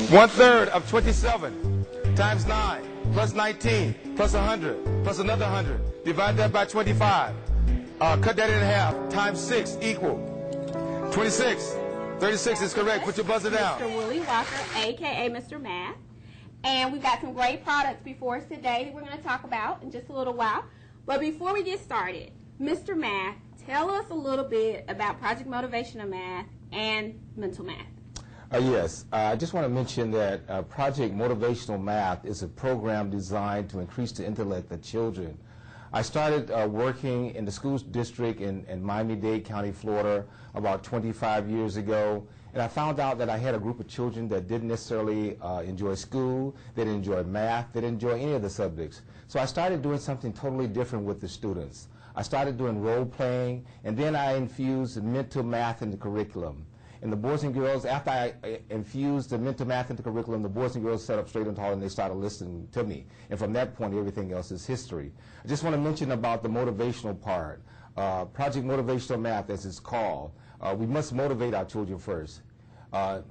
1/3 of 27 times 9 plus 19 plus 100 plus another 100. Divide that by 25. Cut that in half. Times 6 equal 26. 36 is correct. Put your buzzer down. Mr. Willie Walker, a.k.a. Mr. Math. And we've got some great products before us today that we're going to talk about in just a little while. But before we get started, Mr. Math, tell us a little bit about Project Motivational Math and Mental Math. Yes, I just want to mention that Project Motivational Math is a program designed to increase the intellect of children. I started working in the school district in Miami-Dade County, Florida, about 25 years ago, and I found out that I had a group of children that didn't necessarily enjoy school, they didn't enjoy math, they didn't enjoy any of the subjects. So I started doing something totally different with the students. I started doing role-playing, and then I infused mental math in the curriculum. And the boys and girls, after I infused the mental math into the curriculum, the boys and girls sat up straight and tall and they started listening to me. And from that point, everything else is history. I just want to mention about the motivational part. Project Motivational Math, as it's called, we must motivate our children first.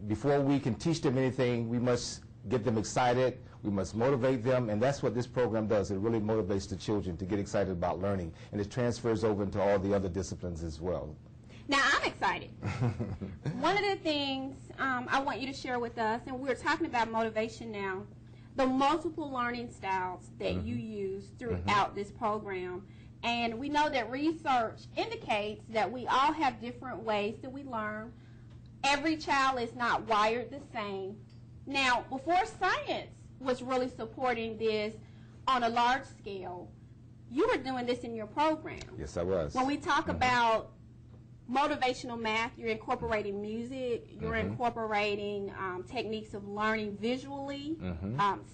Before we can teach them anything, we must get them excited, we must motivate them, and that's what this program does. It really motivates the children to get excited about learning, and it transfers over into all the other disciplines as well. Now, I'm excited. One of the things I want you to share with us, and we're talking about motivation now, the multiple learning styles that you use throughout this program. And we know that research indicates that we all have different ways that we learn. Every child is not wired the same. Now, before science was really supporting this on a large scale, you were doing this in your program. Yes, I was. When we talk about motivational math, you're incorporating music, you're incorporating techniques of learning visually,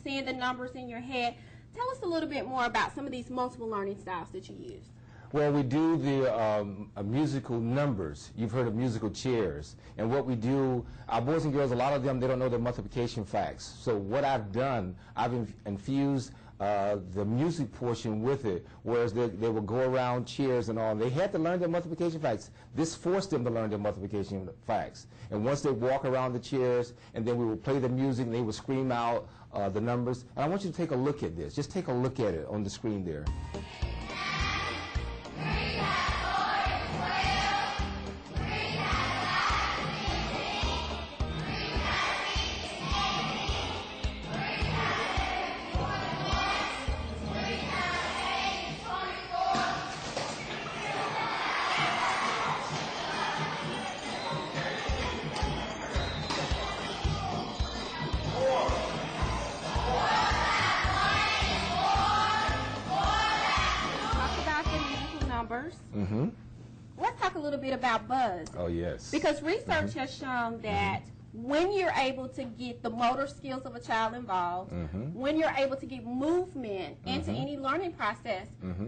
seeing the numbers in your head. Tell us a little bit more about some of these multiple learning styles that you use. Well, we do the musical numbers. You've heard of musical chairs. And what we do, our boys and girls, a lot of them, they don't know their multiplication facts. So what I've done, I've infused the music portion with it, whereas they will go around chairs and all. They had to learn their multiplication facts. This forced them to learn their multiplication facts. And once they walk around the chairs, and then we will play the music, and they will scream out the numbers. And I want you to take a look at this. Just take a look at it on the screen there. Let's talk a little bit about buzz. Oh, yes. Because research has shown that when you're able to get the motor skills of a child involved, when you're able to get movement into any learning process,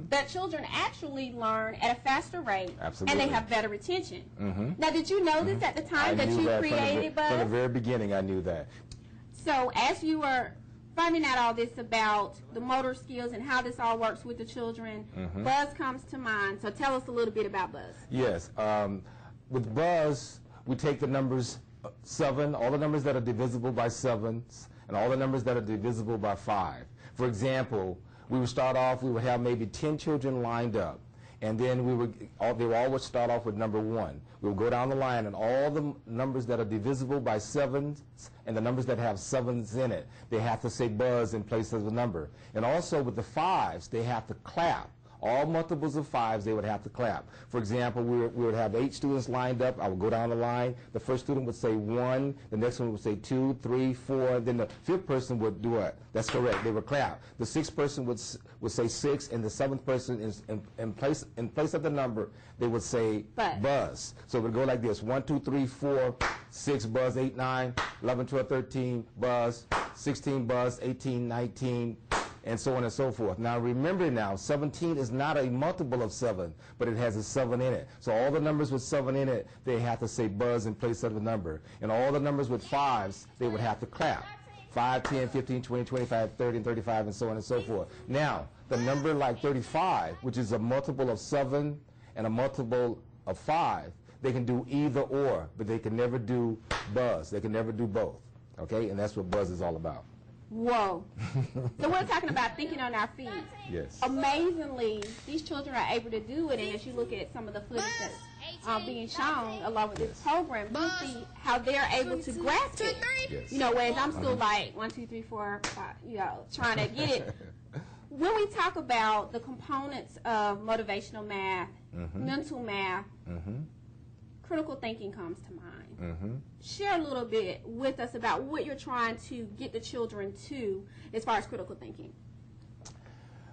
that children actually learn at a faster rate. Absolutely. And they have better retention. Now, did you know this at the time that you created buzz? From the very beginning, I knew that. So as you were finding out all this about the motor skills and how this all works with the children, buzz comes to mind. So tell us a little bit about buzz. Yes. With buzz, we take the numbers 7, all the numbers that are divisible by 7s, and all the numbers that are divisible by 5. For example, we would start off, we would have maybe 10 children lined up, and then they all would start off with number 1. We would go down the line, and all the numbers that are divisible by 7s and the numbers that have 7s in it, they have to say buzz in place of the number. And also with the 5s, they have to clap. All multiples of 5s, they would have to clap. For example, we would have 8 students lined up. I would go down the line. The first student would say 1. The next one would say 2, 3, 4. Then the 5th person would do what? That's correct. They would clap. The 6th person would say 6, and the 7th person is in place of the number, they would say buzz. So it would go like this: 1, 2, 3, 4, 6 buzz, 8, 9, 11, 12, 13 buzz, 16 buzz, 18, 19. And so on and so forth. Now remember now, 17 is not a multiple of 7, but it has a 7 in it. So all the numbers with 7 in it, they have to say buzz in place of the number. And all the numbers with 5s, they would have to clap. 5, 10, 15, 20, 25, 30, and 35, and so on and so forth. Now, the number like 35, which is a multiple of 7 and a multiple of 5, they can do either or, but they can never do buzz. They can never do both. Okay, and that's what Buzz is all about. Whoa. So we're talking about thinking on our feet. Yes. Amazingly, these children are able to do it, and as you look at some of the footage that's being shown along with this program, you see how they're able to grasp it. Yes. You know, whereas I'm still like 1, 2, 3, 4, 5, you know, trying to get it. When we talk about the components of motivational math, mental math, critical thinking comes to mind. Share a little bit with us about what you're trying to get the children to as far as critical thinking.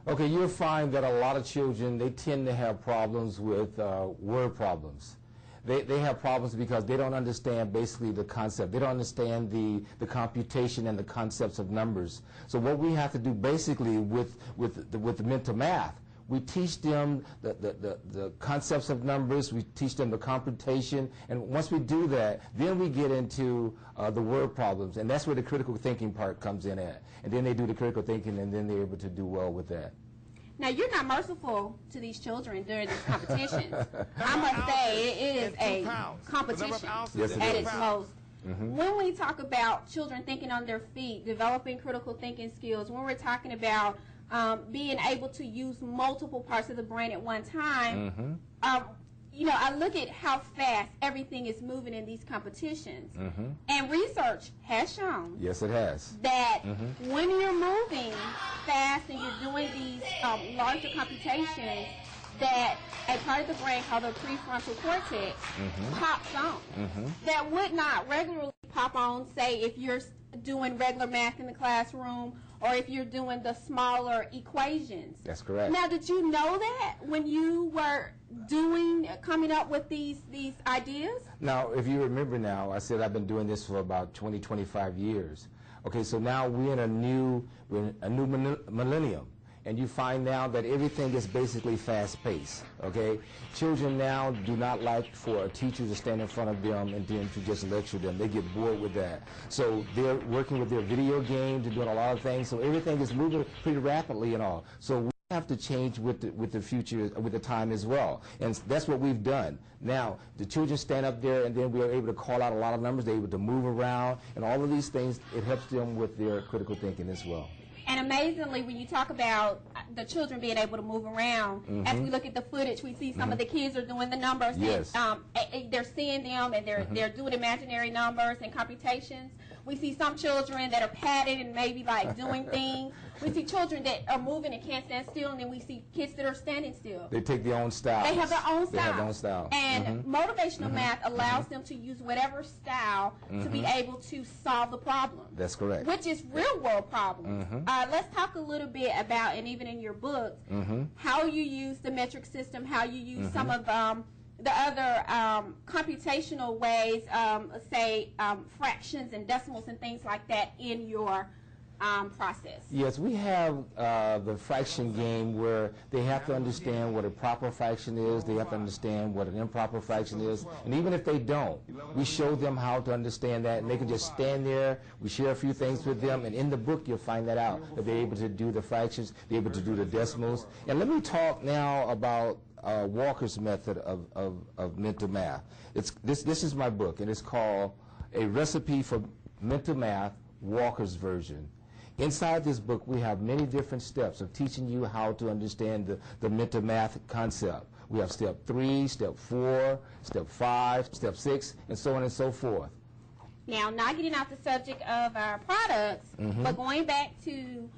Okay, you'll find that a lot of children, they tend to have problems with word problems. They have problems because they don't understand basically the concept. They don't understand the computation and the concepts of numbers. So what we have to do basically with the mental math, we teach them the concepts of numbers, we teach them the computation, and once we do that, then we get into the word problems, and that's where the critical thinking part comes in at. And then they do the critical thinking, and then they're able to do well with that. Now, you're not merciful to these children during these competitions. I must say, it is a competition Yes, it at is. its most. When we talk about children thinking on their feet, developing critical thinking skills, when we're talking about being able to use multiple parts of the brain at one time, you know, I look at how fast everything is moving in these competitions. And research has shown Yes, it has. that when you're moving fast and you're doing these larger computations, that a part of the brain called the prefrontal cortex pops on. That would not regularly pop on, say, if you're doing regular math in the classroom or if you're doing the smaller equations. That's correct. Now, did you know that when you were coming up with these ideas? Now, if you remember now, I said I've been doing this for about 20, 25 years. Okay, so now we're in a new millennium. And you find now that everything is basically fast-paced, okay? Children now do not like for a teacher to stand in front of them and then to just lecture them. They get bored with that. So they're working with their video games, they're doing a lot of things, so everything is moving pretty rapidly and all. So we have to change with the future, with the time as well. And that's what we've done. Now, the children stand up there and then we are able to call out a lot of numbers, they're able to move around, and all of these things, it helps them with their critical thinking as well. And amazingly, when you talk about the children being able to move around, as we look at the footage, we see some of the kids are doing the numbers. Yes. And, they're seeing them, and they're doing imaginary numbers and computations. We see some children that are padded and maybe like doing things. We see children that are moving and can't stand still, and then we see kids that are standing still. They take their own style. They have their own style. They have their own style. And motivational math allows them to use whatever style to be able to solve the problem. That's correct. Which is real world problems. Let's talk a little bit about, and even in your books, how you use the metric system, how you use some of the other computational ways, say fractions and decimals and things like that in your process. Yes, we have the fraction game where they have to understand what a proper fraction is, they have to understand what an improper fraction is, and even if they don't, we show them how to understand that, and they can just stand there, we share a few things with them, and in the book you'll find that out, that they're able to do the fractions, they're able to do the decimals. And let me talk now about Walker's method of mental math. This is my book, and it's called A Recipe for Mental Math, Walker's Version. Inside this book, we have many different steps of teaching you how to understand the mental math concept. We have step 3, step 4, step 5, step 6, and so on and so forth. Now, not getting off the subject of our products, but going back to